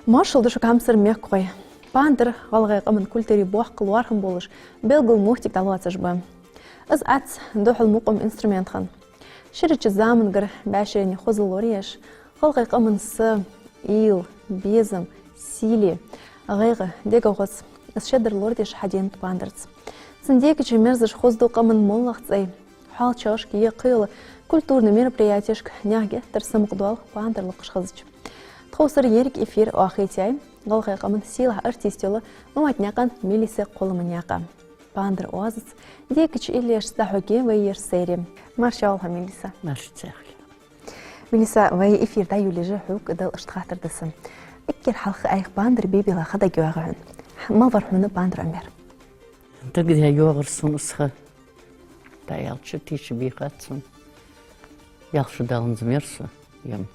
Маршал душок хамсыр меккой. Пандыр ғалғайқы мен күлтері буақ қылуархын болыш, белгіл мұхтик талуатсыш бы. Үз әтс дұхыл мұқым инструментхан. Шырычы замынгыр бәшірені қозыл ореш, ғалғайқы мен сы, ил, безім, сили, ғайғы дег оғыз, үз шедір лордеш хаден пандырц. Сіндегі чемерзіш қоздуқы мен моллақцай, хал чашки е қиылы культурный мероприятиешк няге тірсім құдуал пандырлық қышқызыч. Тхосыр ерік эфир оахетяй, ғалғайқы мен сила артистелы ұматняқан милисе қолымыняқа. Пандыр оазыц, декіч илеш захуге вайер сейрем. Маршалха Мелиса. Маршалха. Мелиса, вай эфирда юлежі хук ыдал ұштқатырдысын. Иккер халқы айық пандыр бейбела қада гуағын. Малвар хуны пандыр амер. Тагда юағырсын ұсқа. Таялчы тиші бейқатсын. Ялшы далынзы мерсі. Ем.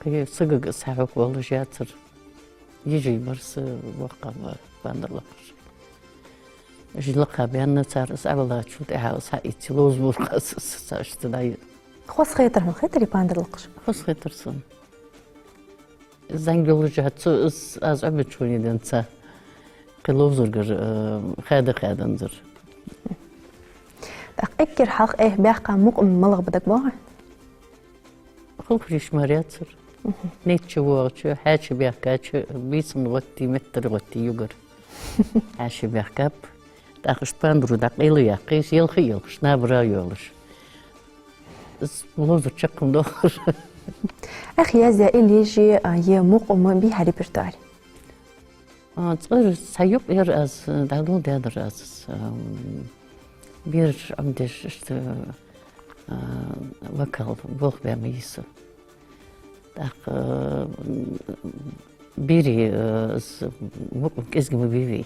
Сығығы сағық болы жатыр. Ежей барсы уаққа пандырлақыр. Жылыққа бәнні царыс авала чуд әуыз хаити лоз бұрқасы сашты дайы. Қос қайтырмын, қайтыры пандырлақыр? Қос қайтырсын. Зәңгелі жатсы аз әбет чөнеден ца. Қыловзырғыр, қады-қадынзыр. Әккер халық әйх бәққа мұқым мылық бұдық баға? Қыл күреш мариятсыр. Нетче уағычы, хәчі бәққачы, бейсін ғотти, меттір ғотти югыр. Хәші бәққап, дақыш пандырудақ илы яқыз, елқы елқыш, набыра елыш. Бұлызыр чақымды оғыр. Әх язя илежі е мұқымы бей репертуар? Цғыр сайып ер аз, дағдыл дәдір аз. Bir amdeş işte vokal bulg bemeyisi. Tak biri mutlum kezgimi bivi.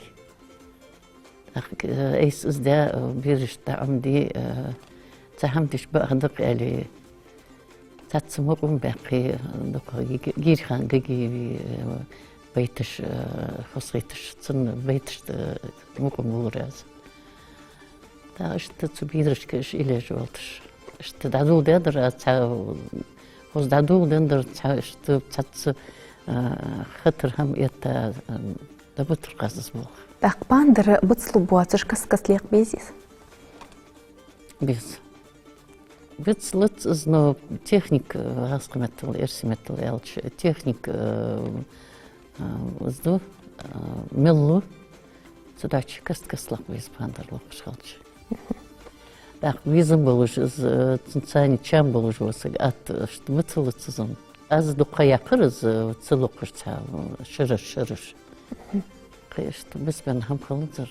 Tak izde bir işte amdi tahamdiş bağırdık eli tatsım mutlum baqi girhan gibi beytiş xosretiş tın beytiş mutlum olur az. Da işte zubidrisch iş ilej oltış. İşte dadul dedir, oz dadul dendir, işte tatsı xıtır ham etta da bu turqasız bol. Tak pandır bıtslı buatış kaskasliyak beziz? Bez. Bıtslıt no texnik rasqmetal, ersimetal elç, texnik zdu mellu задачи каскаслак без пандарла пошалч. Так визм болуш цинцани чам болуш васыг ат что мыцылыцызым. Аз дукая кырыз цылыкырча шырыш. Кыйышты без бен хам кылынзыр.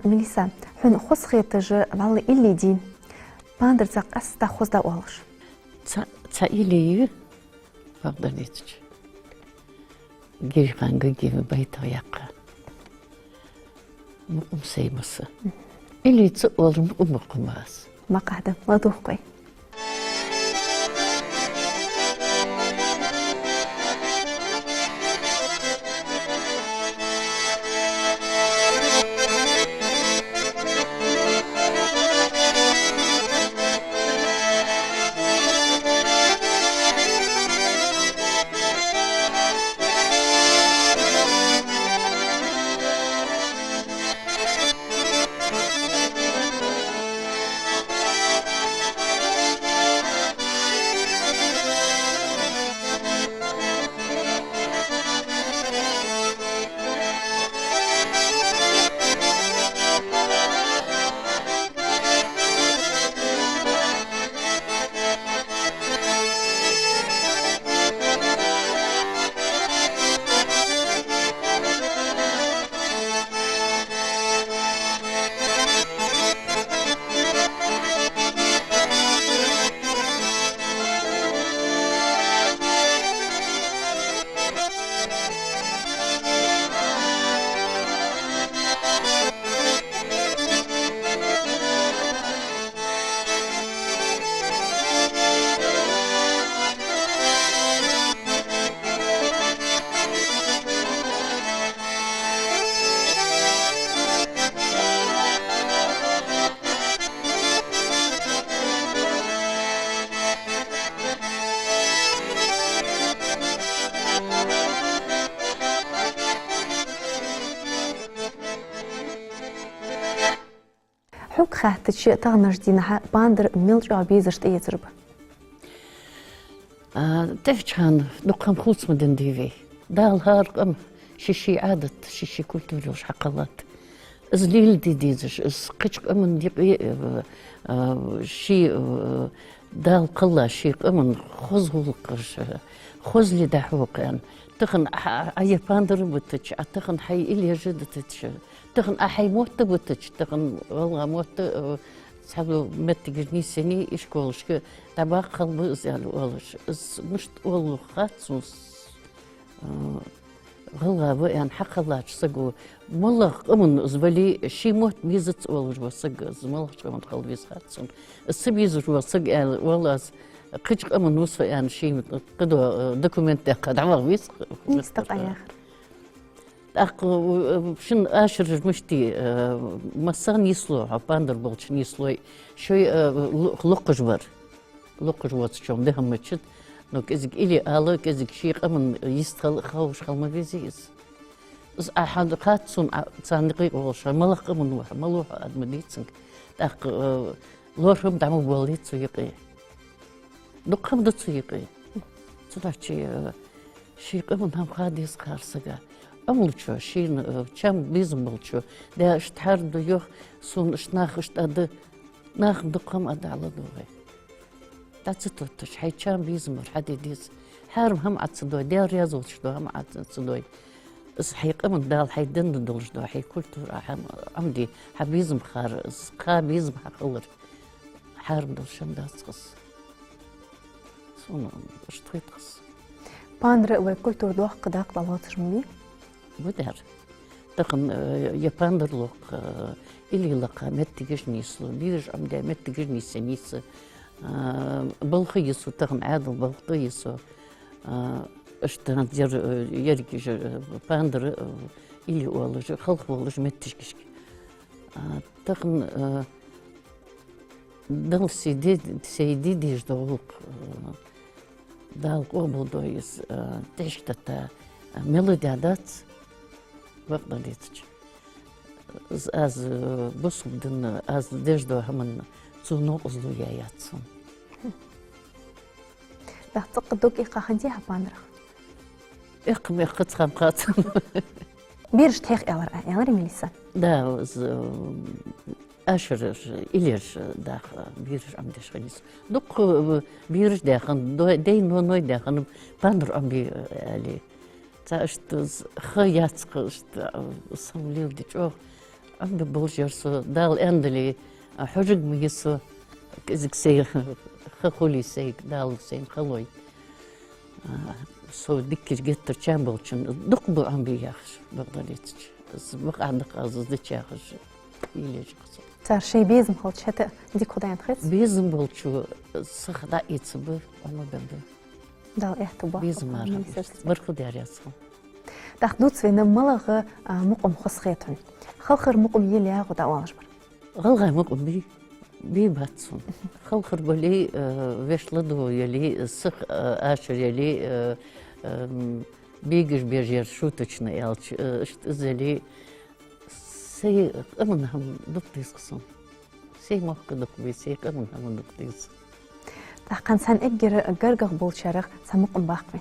Мелиса, хун хосхетыжы валы иллидин. Пандарцак аста хозда олыш. Ца илии багданетич. Гирханга gibi bayta yakka. Muqum seyması. İliyci olur muqumaz. Maqadım, vaduh qoy. حق خات شيء تغنج دينها باندر ملجا بيزشت يزرب تفجان نقم خوص مدن ديفي دال هارقم شيشي عادة شيشي كولتوري وش حقلات زليل ديزش قيش أمن ديقي شي دال قلا شي أمن خذه القرش خذ لي دحوق يعني تخن أي باندر بتش تخن حي إلي جد تتش تخن أحي موت بتش تخن والله موت صحابو متجني سني إشكولش تبع قلب زال والش مش والله خاتسوس والله يعني حق الله تسقو والله أمن زبالي شي موت بيزت والله وسق زمالله كمان قلبي خاتسون السبيز وسق يعني والله قيش أمن وصف يعني شي قدو دوكومنت قد عمر بيس مستقى يا آخر شن آشر مشتي مسان يسلو باندر بولش يسلو شوي لقجبر لقجبر شوم ده هم مشت نو كزك إلي آله كزك شيء أمن يستخل خوش خلما بيزيز بس أحد قاتسون صندوق والش ملق أمن واحد ملوح أدمديتسنك آخ لورهم دعمو بوليت سيقي نقم ده سيقي صدق شيء أمن هم خاديس خارسجا أملشوا شين كم بيزملشوا ده اشتهر ديوخ سون اشناخ اشتاد ناخ دقم أد على دوغي تاتستوتش حي كم بيزمر حدي ديس حارم هم عتصدوي ده رياضوش دو هم عتصدوي اس حيق من دال حي دند دولش دو حي كلتور عمدي حبيزم خار خا بيزم حقلر حارم دولشم داسقس سون اشتويتقس باندر وكلتور دوح قداق طلعت رمي بدر تقن يباندر لوق إلي لقى متجش نيسلو بيرج عمدا متجش نيسنيس بلخيسو تقن عادل بلخيسو اشتهان دير يرجع باندر إلي والج خلق والج متجش تقن دل سيدي ديج دولق دال قبل دويس تشتتا ميلودي عادات وقت ديتش از بوسل دن از ديجدو همن تسونو ازلو ياتسون تعتقدوك إيقا خنتيها باندر اقم اقت خمقات بيرش تيخ إلر ميليسا دا أشر إليش داخ بيرش عم دشخنيس دوك بيرش داخن داي نوي داخن باندر عم بي علي تاشت خيات قشت صمليو ديجو عم ببولجرسو دال اندلي حجج ميسو كزك سي خولي سي دال سين خلوي سو ديكش جتر تشامبلشن دقبو عم بياخش بغداديتش بق عندك عزز ديتشاخش يليش قصو تار شي بيزم خلط شتا ديك خداين خيط بيزم بولشو سخدا يتصبر وما بمبر دال احتبا بيزم مارا برخو دارياسو تاخدوت سوينا ملغ مقم خسخيتون خلخر مقم يلي غدا والجبر غلغا مقم بي باتسون خلخر بلي ويش لدو يلي سخ آشر يلي بيجش بيجير شوتشنا يالش اشت ازلي سي امنهم دقتيس قصم سي موقع دقبي سي امنهم دقتيس تاقان سان اجر قرقغ بولشارغ سمقم باقين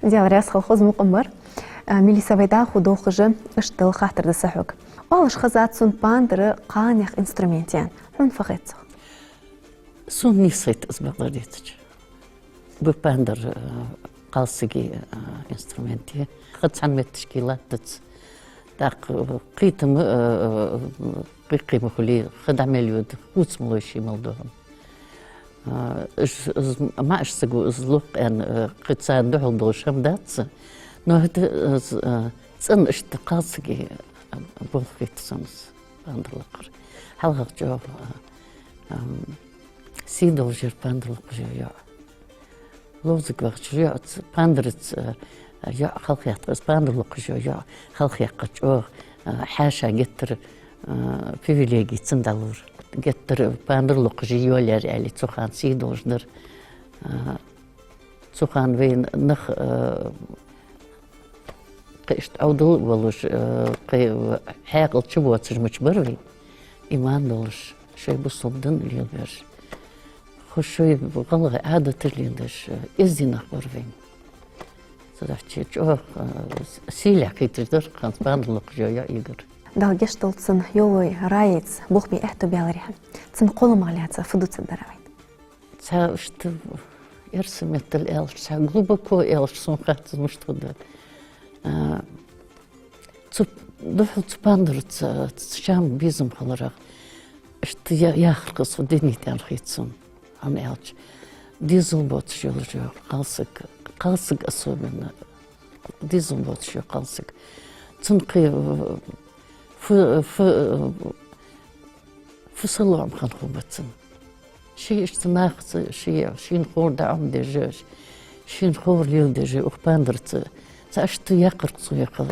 ديال راس خلخوز مقمر ميليسا بيدا خدوخجة اشتل خاطر دسحوك والش خزات سون باندر قانيخ انسترومنتيان هون فقط سون نيسيت ازبغداديتش بباندر قالسيجي انسترومنتي خد عن التشكيلات داق قيتم قيمة خلي خد عمليود وتسملو شي ملدوهم ما اشتغل ازلوق ان قد ساندو دوشم داتس نو هت تسن اشتقاسكي بولخيت سمس باندلقر حلقة جو سيدو جير باندلق جو لوزك وقت جو باندرت جو خلقيات بس باندلق جو خلقيات جو حاشا جتر privilegii tsindalur getter bandrluk jiyoler ali tsuhan sidojner tsuhan vein nach qist awdul walush haql chbotsj mchbarvi iman dolush şey bu sobdan liyober khoshoy qalga adat lindash izdinaq barvin sadafchi cho silya kitdir qant bandrluk joya igor دال جشتلتسن يوي رايتس بوخ بي احتو بيالريحن تسن قولم عليها فدوت الدراوين تا اشت يرسمت الالش تا глубоко элш сумхат муштуда дохл цпандерт чам бизм халарах ишт я хыркыс денитен хитсун ан элч дизелбот жолжо қалсык особенно дизелбот жо қалсык цынқы في صلوام خلقوا بتسن شيء اجتماع شيء نخور دعم دجاج شيء نخور ليل دجاج وخباندرت تأشت يقرق صويق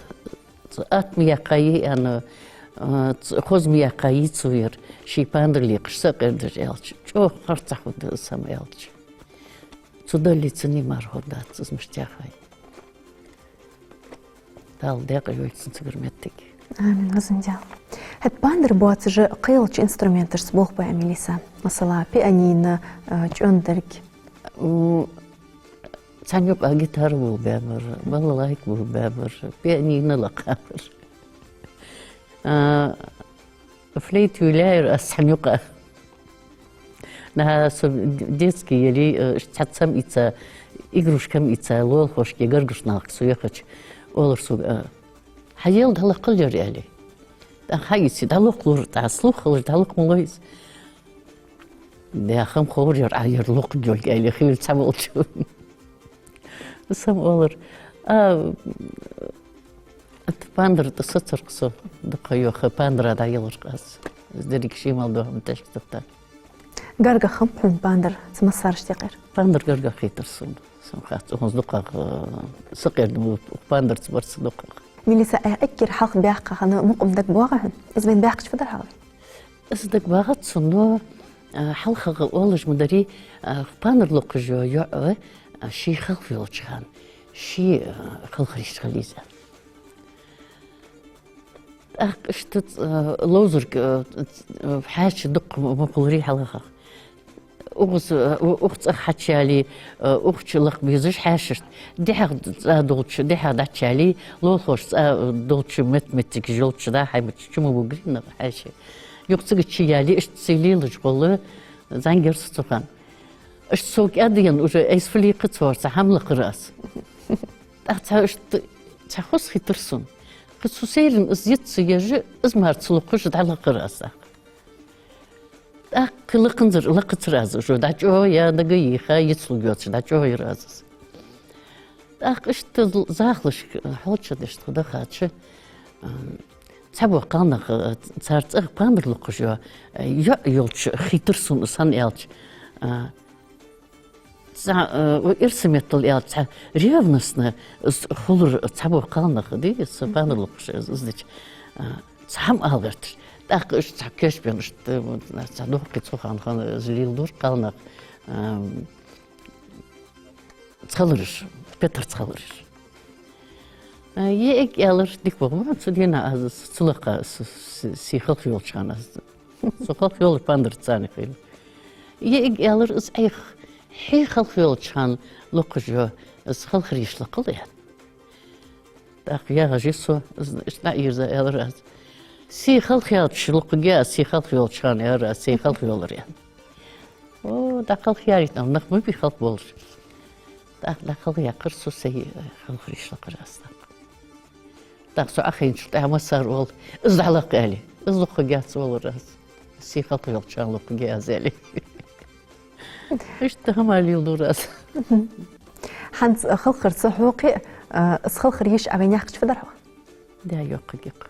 أتمي يقاي أنا خوز مي يقاي صوير شيء باندر لي قشق دجاج شو خرطح ود سمايلج تدلي تني مار هدات مشتاقي دال دقيقة يوتسن تقرمتك آمين غزن ديال هاد باندر بوات جا قيلش انسترومنتر سبوخ با ميليسا مثلا بيانين جوندرك تانيوق جيتار بو بابر بالله بو بابر بيانين لقابر فليت ولاير اسحنيوق نها ديسكي يلي اشتحتسم ايتا игрушкам ица лол хошке гаргушнак суяхач олурсу حيال دهلا قلجر يعني هايسي دهلوق لور تعسلوق خلج دهلوق ملويز ده خم خورجر عير لوق جول يعني خيل تعمل شو بس هم أولر باندر تستر قصو دقيو خ باندر دا يلر قاس دريك شي مالدو هم تشكتتا غارغا خمبن باندر تمسارش تقير باندر غارغا خيترسون سم خات هونز دقق سقير دمو باندر تبرس دقق ميليسا أكير حلق بيحقا خانا مقم داك بواغهن إذا بين بيحقش فدر حالي إذا داك باغت سنو حلقة أولج مدري باندر لوق جو يعوى شي خلف يلوشخان شي خلق ريشتغليزة اشتت لوزرك حاش دق مقولري حلقة أخت حتشالي أخت لق بيزش حاشت دحق دولتش دحق دحشالي لو خوش دولتش متك جولتش دا حي متشمو بقرين حاشي يقصق تشيالي اشت سيلي لجبل زنجر ستوخان اشت سوق أدين وجا ايس فلي قطور تحمل قراس أختا اشت تخص خيترسون قصو سيرن ازيت سيجي ازمار تسلقش على قراسة لقنزر لقت رازو شو داچو يا دقي خايت سلجوت داچو يرازس اشت زاخلش حوتش دشت خدا خاتش تبو قانق صارت باندر لقجو يولش خيترسون سان يالش ارسمت اليالش ريفنسنا خلر تبو قانق دي باندر لقجو ازديش سام алгартш داقش تحكيش بينش تعدوه كتسوخان خان زليل دور قالنا تخلرش بيتر تخلرش يك يالر ديك بغما تسدينا از سلقة سيخل في يولشان از سخل في يول باندر تساني خيل يك يالر از ايخ حي خل في يولشان لقجو از خال خریش لقلیه. داخل جیسو اشنا ایرزا ادراز. سی خال خیال شلق جا سی خال خیال شان ادراز سی خال خیال ریان. او داخل خیالیت نم نخمی بی خال بولش. داخل یا قرصو سی خال خریش لقراست. داخل آخرین شد هم سرول از علاقه علی از لق جا سوال راز. سی خال خیال شان لق جا زلی. إيش تهمل يلدورس حنت خلق رصحوقي خلق ريش أبين يحكي في درها ده يقيق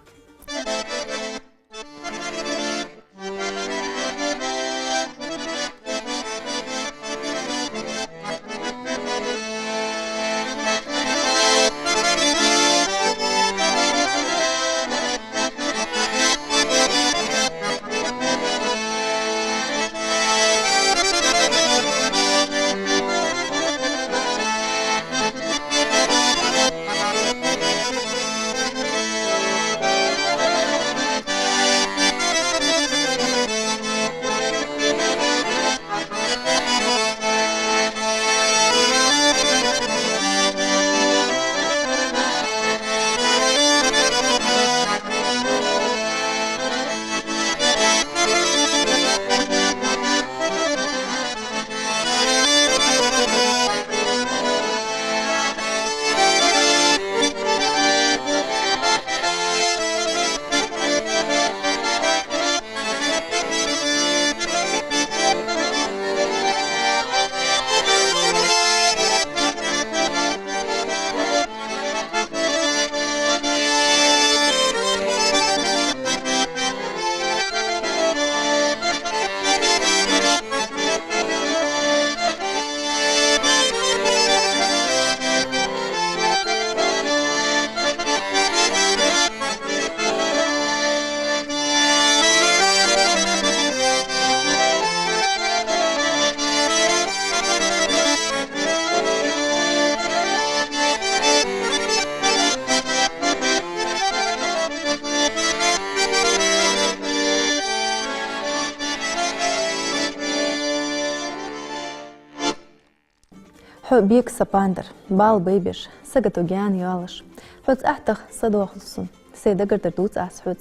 حو بيك سباندر بال بيبش سجتو جان يالش حوت أحتخ صدو خلصون سيدا قدر دوت أس حوت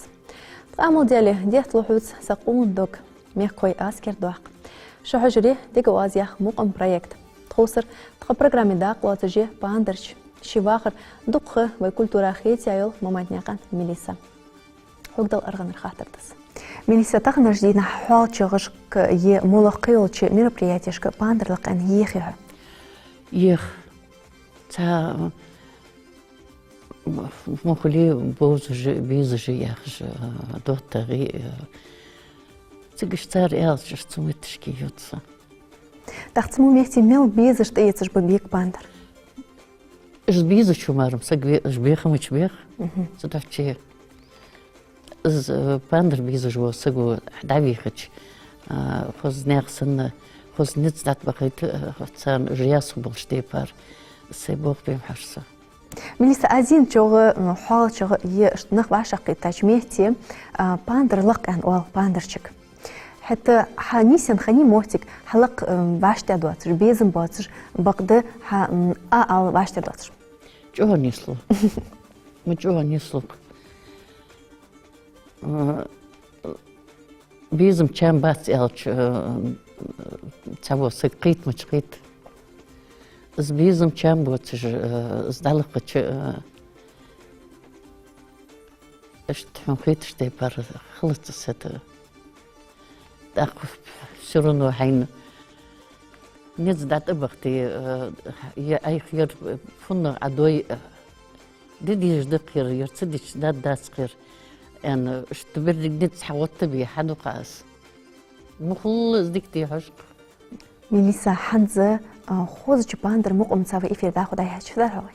تعمل ديالي ديت لحوت سقون دوك ميخ كوي أسكر دوق شو حجري ديك وازيخ مقام بروجكت تخسر تخ برنامج داق واتجيه باندرش شواخر دقة وكولتورا خيت يايل مماتنيقان ميليسا حقدل أرغن الخاطر دس ميليسا تخنر جديد حوال شغشك ي ملقيول شي мероприятиешка باندر لقان يخيها يخ تا مخلي بوزج بيزج يخش دوتري تقشتار إلش تسميتشكي يوتسا تختمو ميختي ميل بيزج تيتش ببيك باندر إش بيزج شو مارم سقبي إش بيخ مش بيخ صدقتي إز باندر بيزج وسقو دعويخش خز ناقصن خز نتزدت بقيت خصان رياس بولشتيبار سيبوق بيم حرصة ميليسا أزين شغل حال شغل يشتنخ بعشق تجميعتي باندر لق أن أول باندرشك حتى حنيسن خني موتك حلق باشتا دواتر بيزن باتر بقدر أل باشتا دواتر جوه نيسلو مجوه نيسلو بيزم كان بات إلش تسوى سقيت مشقيت إز بيزم كان بوتش إز دلقتش إش تحنقيتش دي بار خلصت السد داق سرونو حين نزدت أبختي يا أي خير فن عدوي ديش دقير يرتديش داد داسقير يعني اشتبرك نتس حوطت بي حدو قاس مخلص ديكتي حشق ميليسا حنزة خوز باندر مقوم تساوي إفير داخل دايها شفدار هواي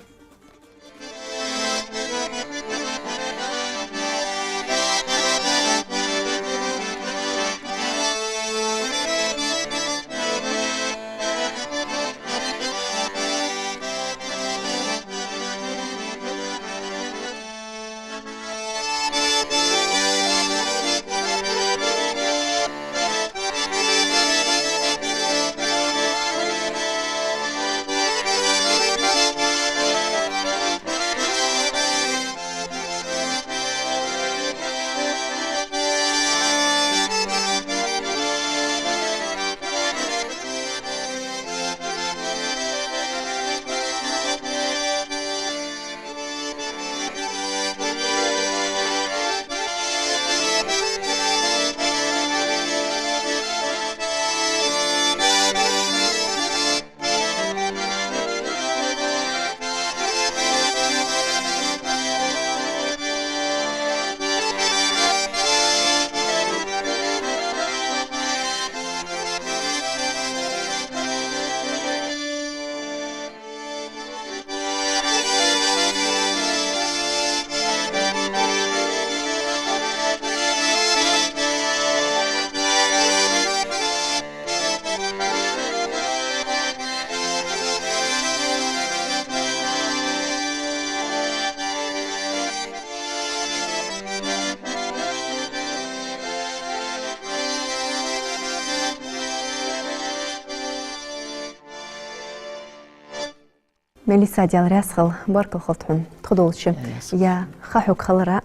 مليسا ديال راسخل بارك الخلطهم تخدولش يا خاحوك خلراء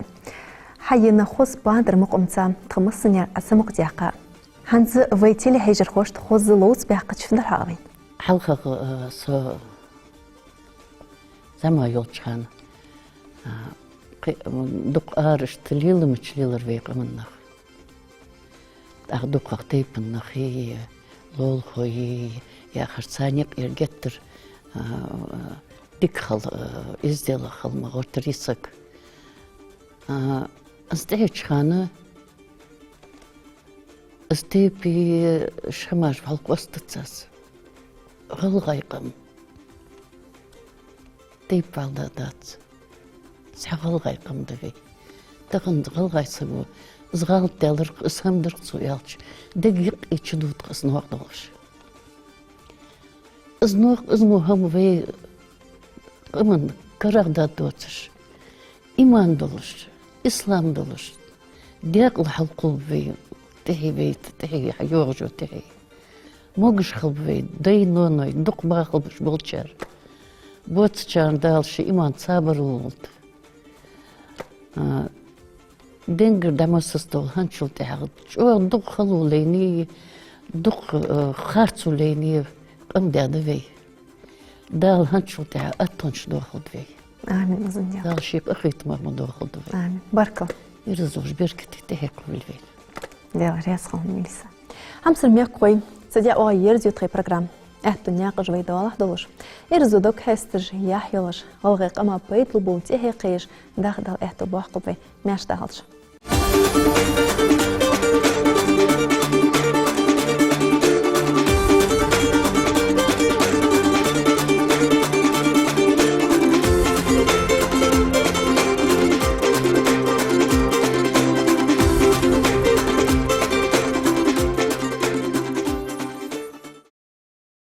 حينا خوص باندر مقمتا تمسنيا أسمق دياقا هنز فيتيلي هيجر خوش تخوز لوز بيحقا تشفن الحاغين حلقة زما يولشان دق آرش تليل متشليل رفيق منخ دق قطيب النخي لول خوي يا خرسانيق يرجتر ديك خل إزديل خل مغورت ريسك أستيج خانة أستيبي شماش بحلق وسط غل غيقم ديب بالدادات سحغل غيقم دغي دغن غل غيسبو زغال دالر اسهم درقصو يالش دقيق يتشدود قسنوق دولش ازنوق ازمو هم في قمن كراغ داد دوتش إيمان دولش إسلام دولش ديق الحلقو في تحي بيت تحي حيوغجو تحي موقش خلب في دي نونوي دق باقلبش بولشار بوتشان دالش إيمان صابر ولد دينجر دمسس دول هنشل تحت شو دق خلو ليني دق خارتو ليني قم دادفي دال هنشل تحت أتونش دوخد في آمين أظن يا دال شيب أخيت ما دوخد في آمين بارك يرزوش بركتي تحيق بالفيل ديال راسخل مليسا همسر ميقوي سديا أغير زيو تغي برنامج الدنيا قجوي دوالح دولش إرزو دوك هستر يحيولش غلغيق أما بيت لبول تيهي قيش داخل احتو بوح قبي ماش داخلش